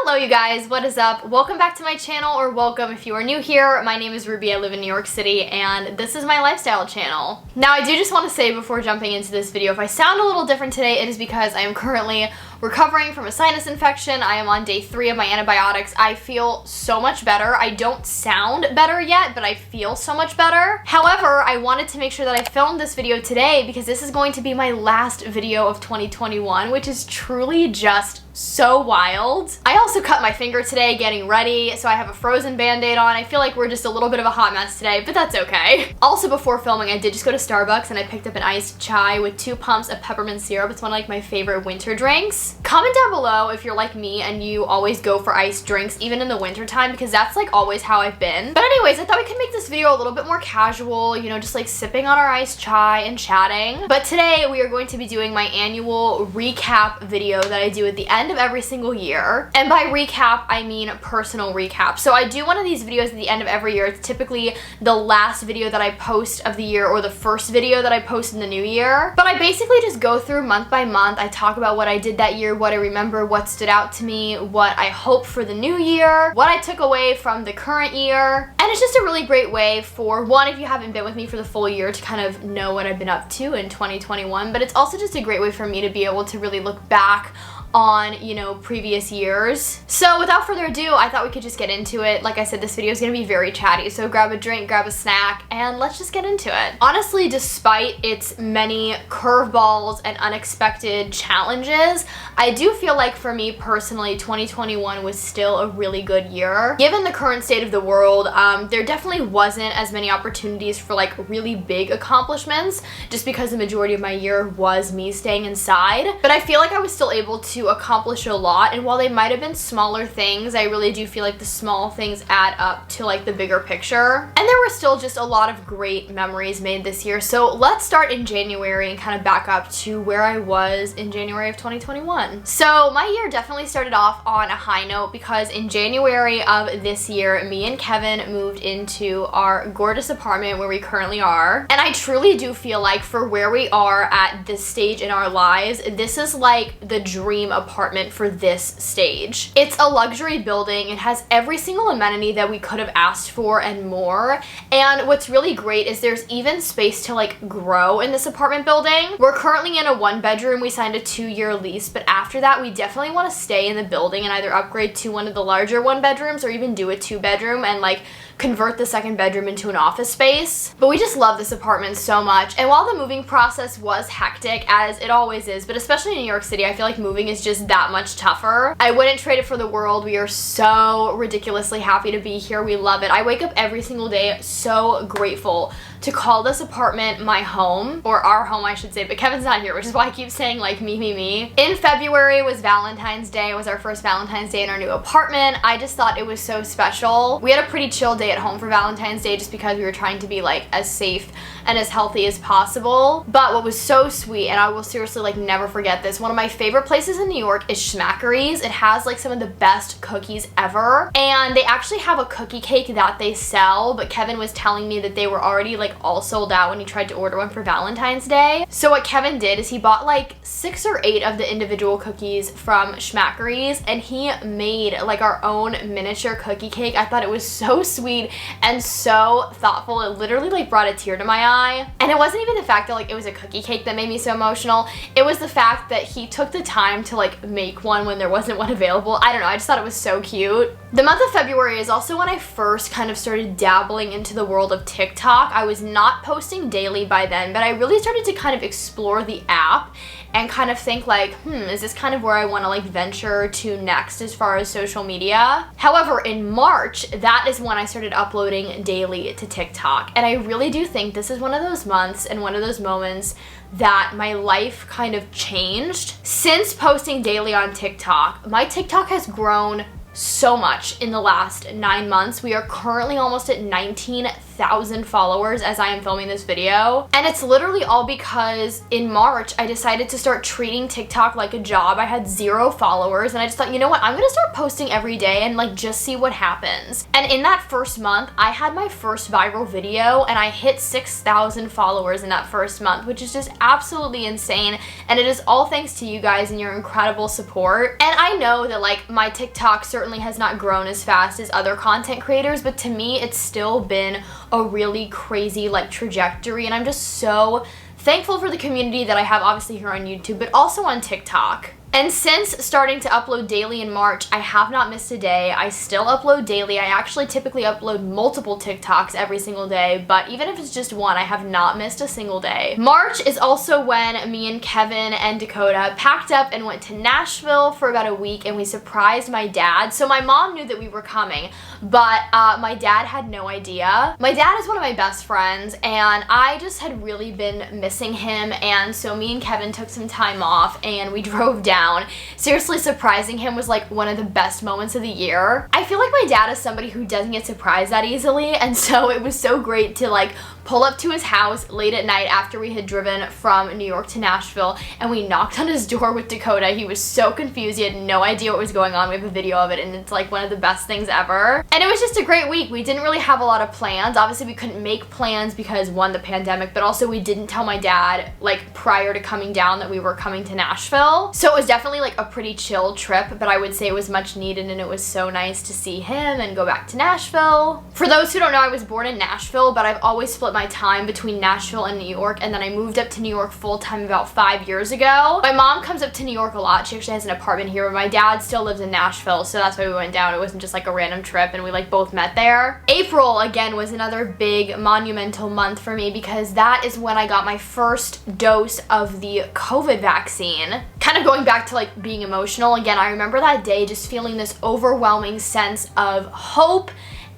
Hello you guys, what is up? Welcome back to my channel, or welcome if you are new here. My name is Ruby, I live in New York City, and this is my lifestyle channel. Now I do just want to say before jumping into this video, if I sound a little different today, it is because I am currently recovering from a sinus infection. I am on day 3 of my antibiotics. I feel so much better. I don't sound better yet, but I feel so much better. However, I wanted to make sure that I filmed this video today because this is going to be my last video of 2021, which is truly just so wild. I also cut my finger today getting ready, so I have a frozen band-aid on. I feel like we're just a little bit of a hot mess today, but that's okay. Also, before filming, I did just go to Starbucks and I picked up an iced chai with 2 pumps of peppermint syrup. It's one of like my favorite winter drinks. Comment down below if you're like me and you always go for iced drinks even in the winter time, because that's like always how I've been. But anyways, I thought we could make this video a little bit more casual, you know, just like sipping on our iced chai and chatting. But today we are going to be doing my annual recap video that I do at the end of every single year. And by recap, I mean personal recap. So I do one of these videos at the end of every year. It's typically the last video that I post of the year or the first video that I post in the new year. But I basically just go through month by month. I talk about what I did that year, what I remember, what stood out to me, what I hope for the new year, what I took away from the current year. And it's just a really great way for, one, if you haven't been with me for the full year, to kind of know what I've been up to in 2021, but it's also just a great way for me to be able to really look back on, you know, previous years. So without further ado, I thought we could just get into it. Like I said, this video is gonna be very chatty, so grab a drink, grab a snack, and let's just get into it. Honestly, despite its many curveballs and unexpected challenges, I do feel like for me personally, 2021 was still a really good year. Given the current state of the world, there definitely wasn't as many opportunities for like really big accomplishments, just because the majority of my year was me staying inside. But I feel like I was still able to accomplish a lot, and while they might have been smaller things, I really do feel like the small things add up to like the bigger picture. And there were still just a lot of great memories made this year. So let's start in January and kind of back up to where I was in January of 2021. So my year definitely started off on a high note, because in January of this year, me and Kevin moved into our gorgeous apartment where we currently are. And I truly do feel like for where we are at this stage in our lives, this is like the dream apartment for this stage. It's a luxury building. It has every single amenity that we could have asked for and more. And what's really great is there's even space to like grow in this apartment building. We're currently in a 1-bedroom. We signed a 2-year lease, but after that we definitely want to stay in the building and either upgrade to one of the larger 1-bedrooms or even do a 2-bedroom and like convert the 2nd bedroom into an office space. But we just love this apartment so much. And while the moving process was hectic, as it always is, but especially in New York City, I feel like moving is just that much tougher. I wouldn't trade it for the world. We are so ridiculously happy to be here. We love it. I wake up every single day so grateful to call this apartment my home, or our home I should say, but Kevin's not here, which is why I keep saying like me. In February was Valentine's Day. It was our first Valentine's Day in our new apartment. I just thought it was so special. We had a pretty chill day at home for Valentine's Day just because we were trying to be like as safe and as healthy as possible. But what was so sweet, and I will seriously like never forget this, one of my favorite places in New York is Schmackery's. It has like some of the best cookies ever, and they actually have a cookie cake that they sell, but Kevin was telling me that they were already like all sold out when he tried to order one for Valentine's Day. So what Kevin did is he bought like 6 or 8 of the individual cookies from Schmackery's, and he made like our own miniature cookie cake. I thought it was so sweet and so thoughtful. It literally like brought a tear to my eye. And it wasn't even the fact that like it was a cookie cake that made me so emotional. It was the fact that he took the time to like make one when there wasn't one available. I don't know, I just thought it was so cute. The month of February is also when I first kind of started dabbling into the world of TikTok. I was not posting daily by then, but I really started to kind of explore the app and kind of think like, is this kind of where I want to like venture to next as far as social media? However, in March, that is when I started uploading daily to TikTok. And I really do think this is one of those months and one of those moments that my life kind of changed. Since posting daily on TikTok, my TikTok has grown so much in the last 9 months. We are currently almost at 19,000 1,000 followers as I am filming this video. And it's literally all because in March, I decided to start treating TikTok like a job. I had 0 followers and I just thought, you know what, I'm gonna start posting every day and like just see what happens. And in that first month, I had my first viral video and I hit 6,000 followers in that first month, which is just absolutely insane. And it is all thanks to you guys and your incredible support. And I know that like my TikTok certainly has not grown as fast as other content creators, but to me, it's still been a really crazy like trajectory. And I'm just so thankful for the community that I have obviously here on YouTube, but also on TikTok. And since starting to upload daily in March, I have not missed a day. I still upload daily. I actually typically upload multiple TikToks every single day, but even if it's just one, I have not missed a single day. March is also when me and Kevin and Dakota packed up and went to Nashville for about a week, and we surprised my dad. So my mom knew that we were coming, but my dad had no idea. My dad is one of my best friends, and I just had really been missing him, and so me and Kevin took some time off and we drove down. Seriously, surprising him was like one of the best moments of the year. I feel like my dad is somebody who doesn't get surprised that easily, and so it was so great to like pull up to his house late at night after we had driven from New York to Nashville, and we knocked on his door with Dakota. He was so confused. He had no idea what was going on. We have a video of it, and it's like one of the best things ever. And it was just a great week. We didn't really have a lot of plans. Obviously, we couldn't make plans because, one, the pandemic, but also we didn't tell my dad like prior to coming down that we were coming to Nashville. So it was definitely like a pretty chill trip, but I would say it was much needed, and it was so nice to see him and go back to Nashville. For those who don't know, I was born in Nashville, but I've always split my time between Nashville and New York, and then I moved up to New York full-time about 5 years ago. My mom comes up to New York a lot. She actually has an apartment here, but my dad still lives in Nashville, so that's why we went down. It wasn't just like a random trip, and we like both met there. April, again, was another big monumental month for me because that is when I got my first dose of the COVID vaccine. Kind of going back to like being emotional again, I remember that day just feeling this overwhelming sense of hope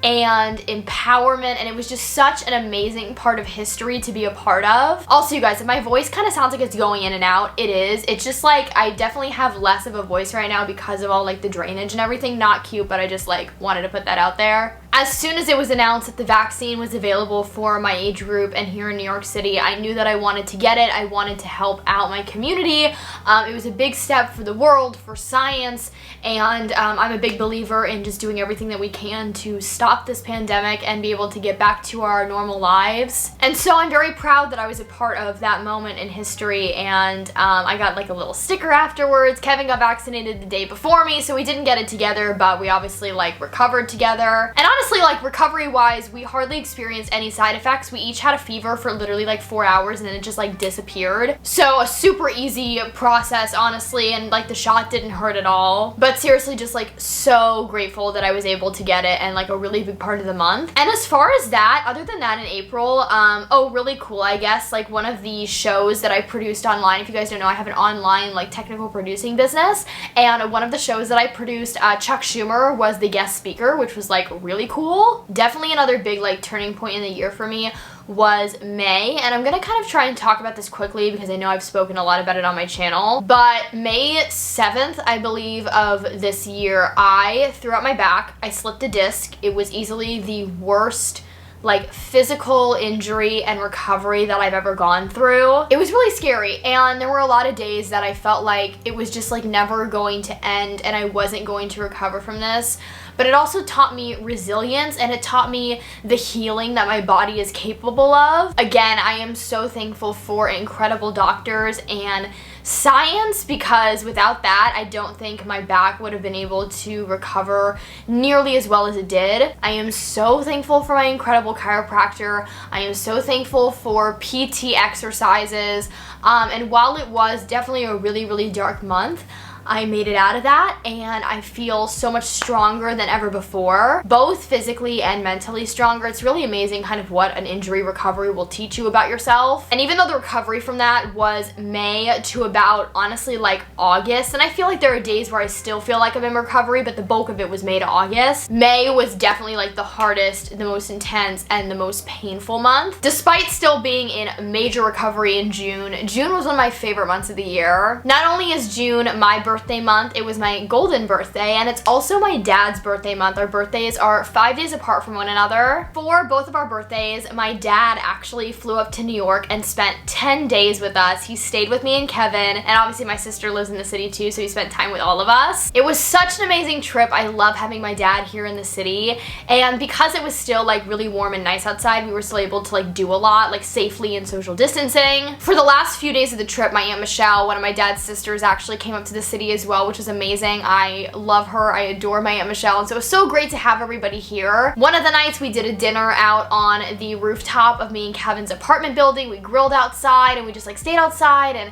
and empowerment, and it was just such an amazing part of history to be a part of. Also, you guys, if my voice kind of sounds like it's going in and out, it is. It's just like I definitely have less of a voice right now because of all like the drainage and everything. Not cute, but I just like wanted to put that out there. As soon as it was announced that the vaccine was available for my age group and here in New York City, I knew that I wanted to get it. I wanted to help out my community. It was a big step for the world, for science, and I'm a big believer in just doing everything that we can to stop this pandemic and be able to get back to our normal lives. And so I'm very proud that I was a part of that moment in history, and I got like a little sticker afterwards. Kevin got vaccinated the day before me, so we didn't get it together, but we obviously like recovered together. And honestly, like recovery wise, we hardly experienced any side effects. We each had a fever for literally like 4 hours and then it just like disappeared. So a super easy process, honestly, and like the shot didn't hurt at all. But seriously, just like so grateful that I was able to get it, and like a really big part of the month. And as far as that, other than that, in April, oh, really cool, I guess, like one of the shows that I produced online, if you guys don't know, I have an online like technical producing business, and one of the shows that I produced, Chuck Schumer was the guest speaker, which was like really cool. Definitely another big like turning point in the year for me was May, and I'm gonna kind of try and talk about this quickly because I know I've spoken a lot about it on my channel. But May 7th, I believe, of this year, I threw out my back. I slipped a disc. It was easily the worst like physical injury and recovery that I've ever gone through. It was really scary, and there were a lot of days that I felt like it was just like never going to end and I wasn't going to recover from this. But it also taught me resilience, and it taught me the healing that my body is capable of. Again, I am so thankful for incredible doctors and science, because without that, I don't think my back would have been able to recover nearly as well as it did. I am so thankful for my incredible chiropractor. I am so thankful for PT exercises. And while it was definitely a really, really dark month, I made it out of that, and I feel so much stronger than ever before, both physically and mentally stronger. It's really amazing kind of what an injury recovery will teach you about yourself. And even though the recovery from that was May to about, honestly, like August, and I feel like there are days where I still feel like I'm in recovery, but the bulk of it was May to August. May was definitely like the hardest, the most intense, and the most painful month. Despite still being in major recovery in June, June was one of my favorite months of the year. Not only is June my birthday birthday month. It was my golden birthday, and it's also my dad's birthday month. Our birthdays are 5 days apart from one another. For both of our birthdays, my dad actually flew up to New York and spent 10 days with us. He stayed with me and Kevin, and obviously my sister lives in the city too, so he spent time with all of us. It was such an amazing trip. I love having my dad here in the city, and because it was still like really warm and nice outside, we were still able to like do a lot, like safely and social distancing. For the last few days of the trip, my Aunt Michelle, one of my dad's sisters, actually came up to the city as well, which was amazing. I love her. I adore my Aunt Michelle, and so it was so great to have everybody here. One of the nights we did a dinner out on the rooftop of me and Kevin's apartment building. We grilled outside and we just like stayed outside and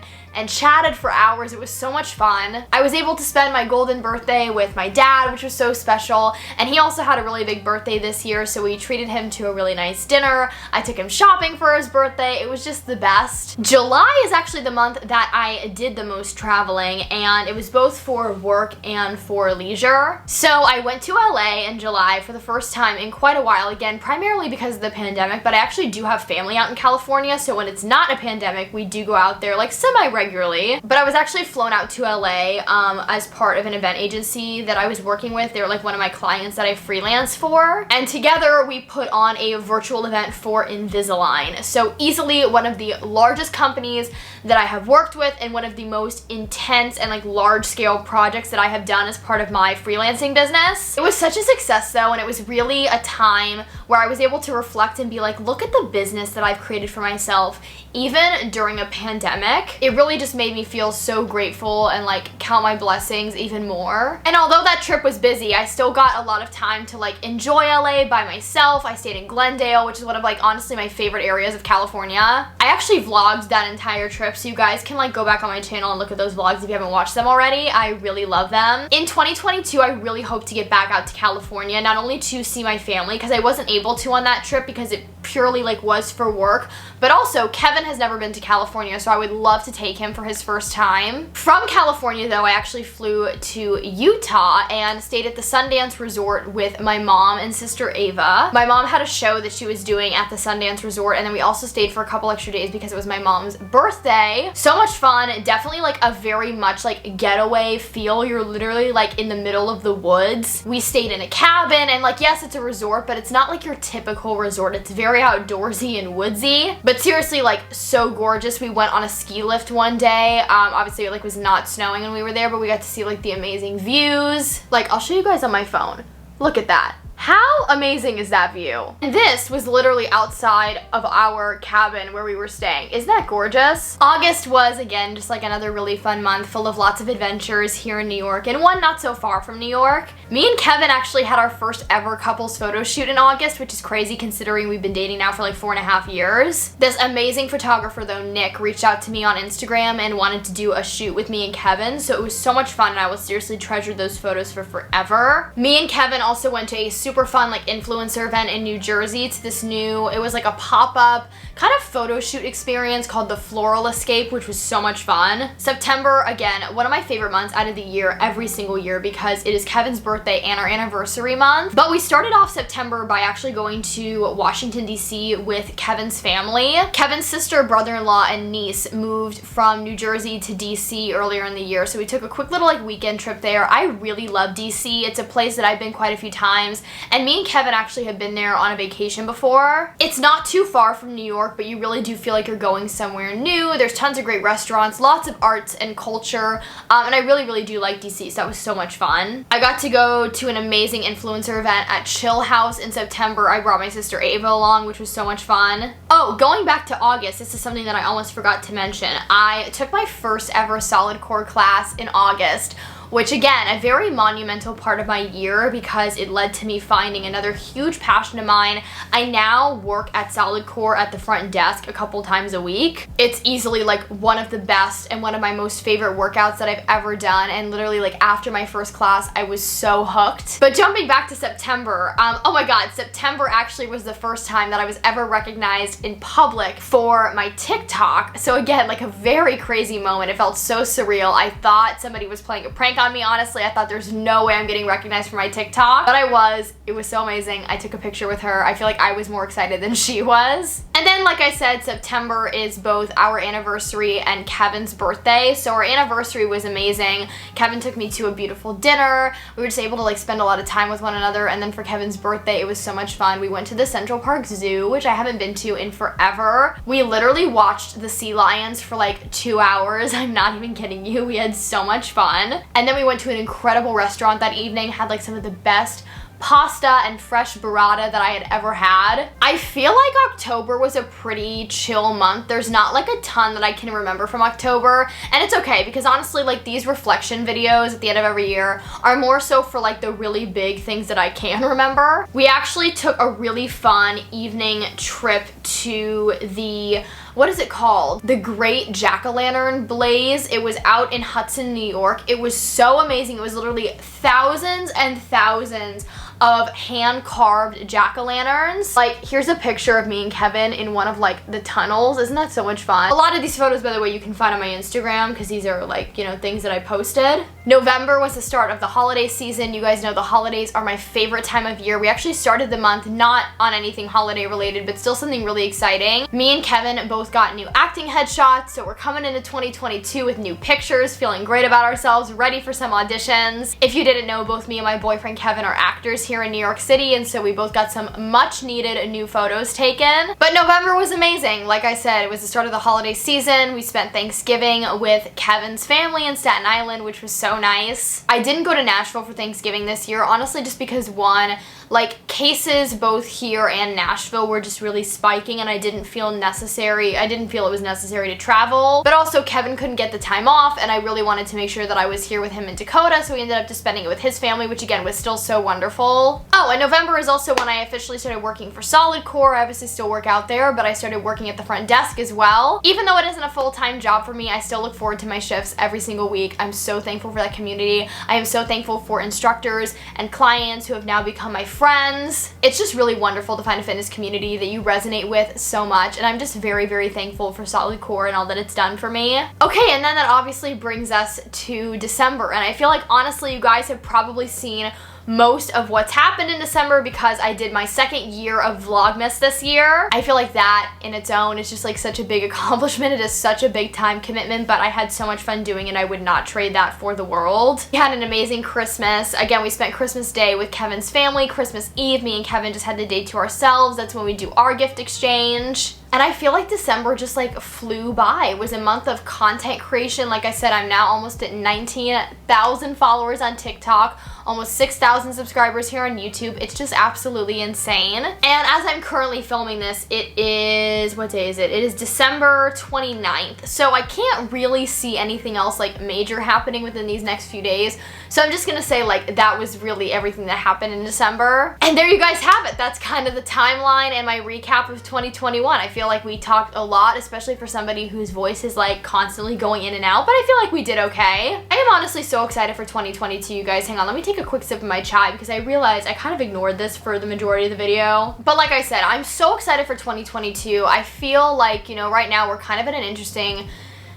chatted for hours. It was so much fun. I was able to spend my golden birthday with my dad, which was so special, and he also had a really big birthday this year, so we treated him to a really nice dinner. I took him shopping for his birthday. It was just the best. July is actually the month that I did the most traveling, and it was both for work and for leisure. So I went to LA in July for the first time in quite a while, again, primarily because of the pandemic, but I actually do have family out in California, so when it's not a pandemic, we do go out there like semi-regularly. But I was actually flown out to LA as part of an event agency that I was working with. They were like one of my clients that I freelance for, and together we put on a virtual event for Invisalign. So easily one of the largest companies that I have worked with, and one of the most intense and like large scale projects that I have done as part of my freelancing business. It was such a success though, and it was really a time where I was able to reflect and be like, look at the business that I've created for myself even during a pandemic. It really just made me feel so grateful and like count my blessings even more. And although that trip was busy, I still got a lot of time to like enjoy LA by myself. I stayed in Glendale, which is one of like honestly my favorite areas of California. I actually vlogged that entire trip, so you guys can like go back on my channel and look at those vlogs if you haven't watched them already. I really love them. In 2022, I really hope to get back out to California, not only to see my family, because I wasn't able to on that trip because it purely like was for work, but also Kevin has never been to California, so I would love to take him for his first time. From California though, I actually flew to Utah and stayed at the Sundance Resort with my mom and sister Ava. My mom had a show that she was doing at the Sundance Resort, and then we also stayed for a couple extra days because it was my mom's birthday. So much fun. Definitely like a very much like getaway feel. You're literally like in the middle of the woods. We stayed in a cabin, and like yes, it's a resort, but it's not like your typical resort. It's very outdoorsy and woodsy, but seriously like so gorgeous. We went on a ski lift one day. Obviously it like was not snowing when we were there, but we got to see like the amazing views. Like I'll show you guys on my phone. Look at that. How amazing is that view? And this was literally outside of our cabin where we were staying. Isn't that gorgeous? August was, again, just like another really fun month full of lots of adventures here in New York, and one not so far from New York. Me and Kevin actually had our first ever couples photo shoot in August, which is crazy considering we've been dating now for like 4.5 years. This amazing photographer though, Nick, reached out to me on Instagram and wanted to do a shoot with me and Kevin, so it was so much fun, and I will seriously treasure those photos for forever. Me and Kevin also went to a super fun like influencer event in New Jersey to this new, it was like a pop-up kind of photo shoot experience called the Floral Escape, which was so much fun. September, again, one of my favorite months out of the year every single year because it is Kevin's birthday and our anniversary month. But we started off September by actually going to Washington, D.C. with Kevin's family. Kevin's sister, brother-in-law, and niece moved from New Jersey to D.C. earlier in the year, so we took a quick little like weekend trip there. I really love D.C. It's a place that I've been quite a few times, and me and Kevin actually have been there on a vacation before. It's not too far from New York, but you really do feel like you're going somewhere new. There's tons of great restaurants, lots of arts and culture, and I really do like DC, so that was so much fun. I got to go to an amazing influencer event at Chill House in September. I brought my sister Ava along, which was so much fun. Oh, going back to August, this is something that I almost forgot to mention. I took my first ever solid core class in August, which again, a very monumental part of my year because it led to me finding another huge passion of mine. I now work at Solid Core at the front desk a couple times a week. It's easily like one of the best and one of my most favorite workouts that I've ever done, and literally like after my first class, I was so hooked. But jumping back to September, oh my god, September actually was the first time that I was ever recognized in public for my TikTok. So again, like a very crazy moment. It felt so surreal. I thought somebody was playing a prank on me, honestly. I thought there's no way I'm getting recognized for my TikTok, but I was. It was so amazing. I took a picture with her. I feel like I was more excited than she was. And then, like I said, September is both our anniversary and Kevin's birthday. So our anniversary was amazing. Kevin took me to a beautiful dinner. We were just able to like spend a lot of time with one another. And then for Kevin's birthday, it was so much fun. We went to the Central Park Zoo, which I haven't been to in forever. We literally watched the sea lions for like 2 hours. I'm not even kidding you. We had so much fun. And then we went to an incredible restaurant that evening, had like some of the best pasta and fresh burrata that I had ever had. I feel like October was a pretty chill month. There's not like a ton that I can remember from October, and it's okay because honestly, like these reflection videos at the end of every year are more so for like the really big things that I can remember. We actually took a really fun evening trip to the, what is it called? The Great Jack-o'-lantern Blaze. It was out in Hudson, New York. It was so amazing. It was literally thousands and thousands of hand-carved jack-o'-lanterns. Like, here's a picture of me and Kevin in one of like the tunnels. Isn't that so much fun? A lot of these photos, by the way, you can find on my Instagram because these are like, you know, things that I posted. November was the start of the holiday season. You guys know the holidays are my favorite time of year. We actually started the month not on anything holiday related, but still something really exciting. Me and Kevin both got new acting headshots, so we're coming into 2022 with new pictures, feeling great about ourselves, ready for some auditions. If you didn't know, both me and my boyfriend Kevin are actors here in New York City, and so we both got some much needed new photos taken. But November was amazing. Like I said, it was the start of the holiday season. We spent Thanksgiving with Kevin's family in Staten Island, which was so nice. I didn't go to Nashville for Thanksgiving this year, honestly, just because one, like cases both here and Nashville were just really spiking, and I didn't feel it was necessary to travel. But also Kevin couldn't get the time off, and I really wanted to make sure that I was here with him in Dakota, so we ended up just spending it with his family, which again was still so wonderful. Oh, and November is also when I officially started working for Solid Core. I obviously still work out there, but I started working at the front desk as well. Even though it isn't a full-time job for me, I still look forward to my shifts every single week. I'm so thankful for that community. I am so thankful for instructors and clients who have now become my friends. It's just really wonderful to find a fitness community that you resonate with so much, and I'm just very, very thankful for Solid Core and all that it's done for me. Okay, and then that obviously brings us to December, and I feel like honestly you guys have probably seen most of what's happened in December because I did my second year of Vlogmas this year. I feel like that in its own is just like such a big accomplishment. It is such a big time commitment, but I had so much fun doing it. I would not trade that for the world. We had an amazing Christmas. Again, we spent Christmas Day with Kevin's family. Christmas Eve, me and Kevin just had the day to ourselves. That's when we do our gift exchange. And I feel like December just like flew by. It was a month of content creation. Like I said, I'm now almost at 19,000 followers on TikTok, almost 6,000 subscribers here on YouTube. It's just absolutely insane. And as I'm currently filming this, it is, what day is it? It is December 29th. So I can't really see anything else like major happening within these next few days. So I'm just gonna say like that was really everything that happened in December. And there you guys have it. That's kind of the timeline and my recap of 2021. I feel like we talked a lot, especially for somebody whose voice is like constantly going in and out, but I feel like we did okay. I am honestly so excited for 2022, you guys. Hang on, let me take a quick sip of my chai because I realized I kind of ignored this for the majority of the video. But like I said, I'm so excited for 2022. I feel like, you know, right now we're kind of in an interesting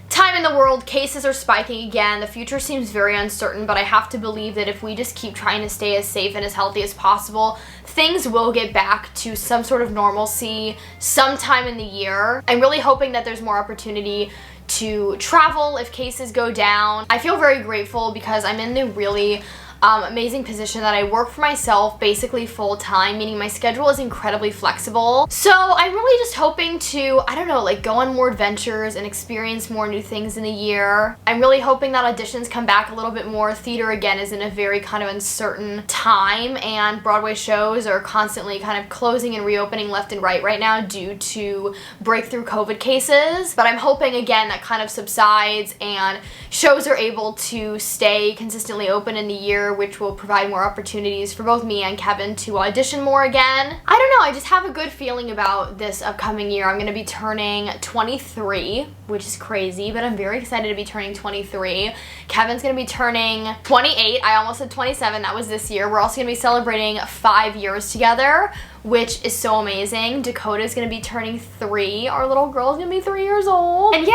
time in the world. Cases are spiking again. The future seems very uncertain, but I have to believe that if we just keep trying to stay as safe and as healthy as possible, things will get back to some sort of normalcy sometime in the year. I'm really hoping that there's more opportunity to travel if cases go down. I feel very grateful because I'm in the really amazing position that I work for myself basically full-time, meaning my schedule is incredibly flexible. So I'm really just hoping to, I don't know, like go on more adventures and experience more new things in the year. I'm really hoping that auditions come back a little bit more. Theater again is in a very kind of uncertain time, and Broadway shows are constantly kind of closing and reopening left and right now due to breakthrough COVID cases. But I'm hoping again that kind of subsides and shows are able to stay consistently open in the year, which will provide more opportunities for both me and Kevin to audition more again. I don't know, I just have a good feeling about this upcoming year. I'm gonna be turning 23, which is crazy, but I'm very excited to be turning 23. Kevin's gonna be turning 28. I almost said 27, that was this year. We're also gonna be celebrating 5 years together, which is so amazing. Dakota's gonna be turning 3. Our little girl's gonna be 3 years old. And yeah,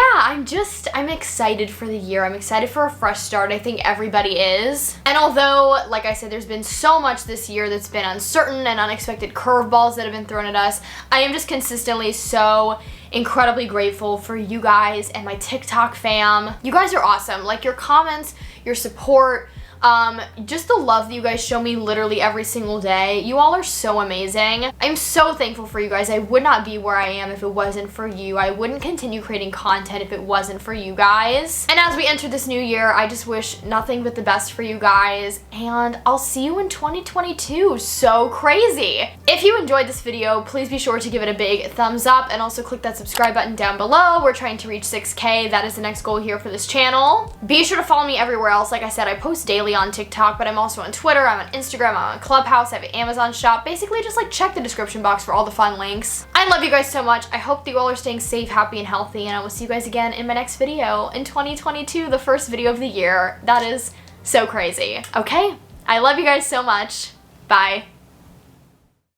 I'm excited for the year. I'm excited for a fresh start. I think everybody is. And although, like I said, there's been so much this year that's been uncertain and unexpected curveballs that have been thrown at us, I am just consistently so incredibly grateful for you guys and my TikTok fam. You guys are awesome. Like, your comments, your support, just the love that you guys show me literally every single day. You all are so amazing. I'm so thankful for you guys. I would not be where I am if it wasn't for you. I wouldn't continue creating content if it wasn't for you guys. And as we enter this new year, I just wish nothing but the best for you guys, and I'll see you in 2022. So crazy. If you enjoyed this video, please be sure to give it a big thumbs up and also click that subscribe button down below. We're trying to reach 6K. That is the next goal here for this channel. Be sure to follow me everywhere else. Like I said, I post daily on TikTok, but I'm also on Twitter, I'm on Instagram, I'm on Clubhouse, I have an Amazon shop. Basically, just like check the description box for all the fun links. I love you guys so much. I hope that you all are staying safe, happy, and healthy, and I will see you guys again in my next video in 2022, the first video of the year. That is so crazy. Okay? I love you guys so much. Bye.